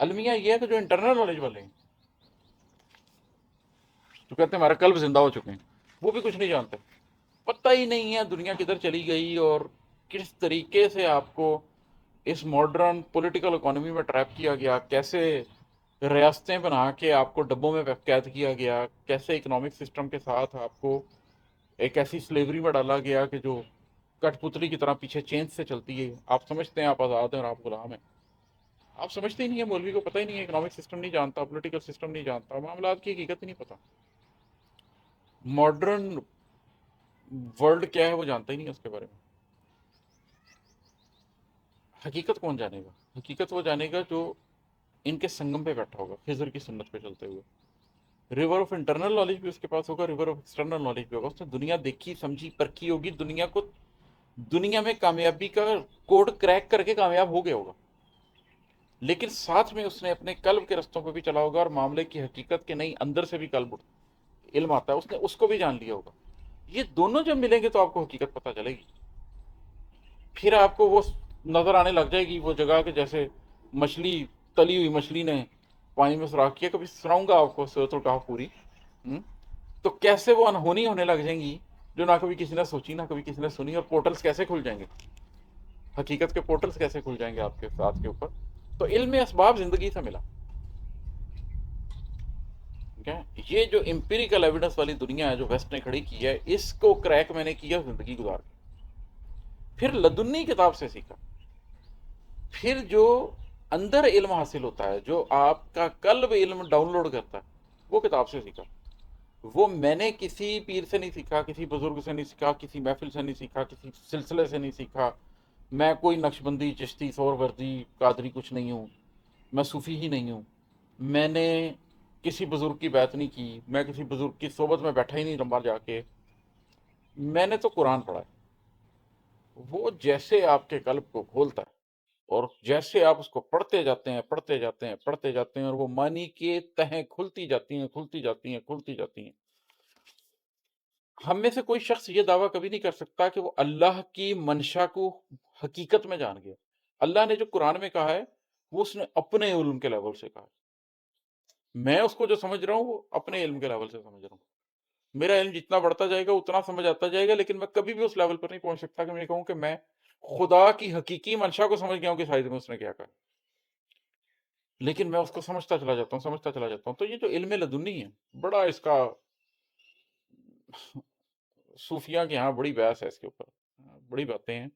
المیہ یہ ہے کہ جو انٹرنل نالج والے ہیں، جو کہتے ہیں ہمارا قلب زندہ ہو چکے ہیں، وہ بھی کچھ نہیں جانتے. پتہ ہی نہیں ہے دنیا کدھر چلی گئی اور کس طریقے سے آپ کو اس ماڈرن پولیٹیکل اکانومی میں ٹریپ کیا گیا، کیسے ریاستیں بنا کے آپ کو ڈبوں میں قید کیا گیا، کیسے اکنامک سسٹم کے ساتھ آپ کو ایک ایسی سلیوری میں ڈالا گیا کہ جو کٹ پتلی کی طرح پیچھے چینج سے چلتی ہے. آپ سمجھتے ہیں آپ آزاد ہیں اور آپ غلام ہیں. آپ سمجھتے ہی نہیں ہے، مولوی کو پتہ ہی نہیں ہے، اکنامک سسٹم نہیں جانتا، پولیٹیکل سسٹم نہیں جانتا، معاملات کی حقیقت ہی نہیں پتہ. ماڈرن ورلڈ کیا ہے وہ جانتا ہی نہیں ہے اس کے بارے میں. حقیقت کون جانے گا؟ حقیقت وہ جانے گا جو ان کے سنگم پہ بیٹھا ہوگا، خضر کی سنت پہ چلتے ہوئے. ریور آف انٹرنل نالج بھی اس کے پاس ہوگا، ریور آف ایکسٹرنل نالج بھی ہوگا. اس نے دنیا دیکھی سمجھی پرکھی ہوگی، دنیا کو، دنیا میں کامیابی کا کوڈ کریک کر کے کامیاب ہو گیا ہوگا. لیکن ساتھ میں اس نے اپنے قلب کے رستوں پہ بھی چلا ہوگا اور معاملے کی حقیقت کے نہیں اندر سے بھی قلب علم آتا ہے، اس نے اس کو بھی جان لیا ہوگا. یہ دونوں جب ملیں گے تو آپ کو حقیقت پتہ چلے گی. پھر آپ کو وہ نظر آنے لگ جائے گی وہ جگہ کہ جیسے مچھلی، تلی ہوئی مچھلی نے پانی میں سوراخ کیا. کبھی سناؤں گا آپ کو سورۃ الکہف پوری. ہم؟ تو کیسے وہ انہونی ہونے لگ جائیں گی جو نہ کبھی کسی نے سوچی نہ کبھی کسی نے سنی، اور پورٹلز کیسے کھل جائیں گے، حقیقت کے پورٹلز کیسے کھل جائیں گے آپ کے ساتھ کے اوپر. تو علم اسباب زندگی سے ملا. ٹھیک ہے، یہ جو امپیریکل ایویڈنس والی دنیا ہے جو ویسٹ نے کھڑی کی ہے، اس کو کریک میں نے کیا زندگی گزار کے. پھر لدنی کتاب سے سیکھا. پھر جو اندر علم حاصل ہوتا ہے، جو آپ کا قلب علم ڈاؤن لوڈ کرتا ہے، وہ کتاب سے سیکھا. وہ میں نے کسی پیر سے نہیں سیکھا، کسی بزرگ سے نہیں سیکھا، کسی محفل سے نہیں سیکھا، کسی سلسلے سے نہیں سیکھا. میں کوئی نقشبندی، چشتی، سور وردی، قادری کچھ نہیں ہوں. میں صوفی ہی نہیں ہوں. میں نے کسی بزرگ کی بیعت نہیں کی، میں کسی بزرگ کی صحبت میں بیٹھا ہی نہیں لمبا جا کے. میں نے تو قرآن پڑھا ہے. وہ جیسے آپ کے قلب کو کھولتا ہے اور جیسے آپ اس کو پڑھتے جاتے ہیں، پڑھتے جاتے ہیں، پڑھتے جاتے ہیں، اور وہ معنی کے تہیں کھلتی جاتی ہیں، کھلتی جاتی ہیں، کھلتی جاتی ہیں. ہم میں سے کوئی شخص یہ دعویٰ کبھی نہیں کر سکتا کہ وہ اللہ کی منشا کو حقیقت میں جان گیا. اللہ نے جو قرآن میں کہا ہے وہ اس نے اپنے علم کے لیول سے کہا ہے. میں اس کو جو سمجھ رہا ہوں وہ اپنے علم کے لیول سے سمجھ رہا ہوں. میرا علم جتنا بڑھتا جائے گا اتنا سمجھ آتا جائے گا، لیکن میں کبھی بھی اس لیول پر نہیں پہنچ سکتا کہ میں کہوں کہ میں خدا کی حقیقی منشا کو سمجھ گیا ہوں کہ سائز میں اس نے کیا کہا. لیکن میں اس کو سمجھتا چلا جاتا ہوں، سمجھتا چلا جاتا ہوں. تو یہ جو علم لدنی ہے، بڑا اس کا صوفیہ کے ہاں بڑی بحث ہے اس کے اوپر، بڑی باتیں ہیں.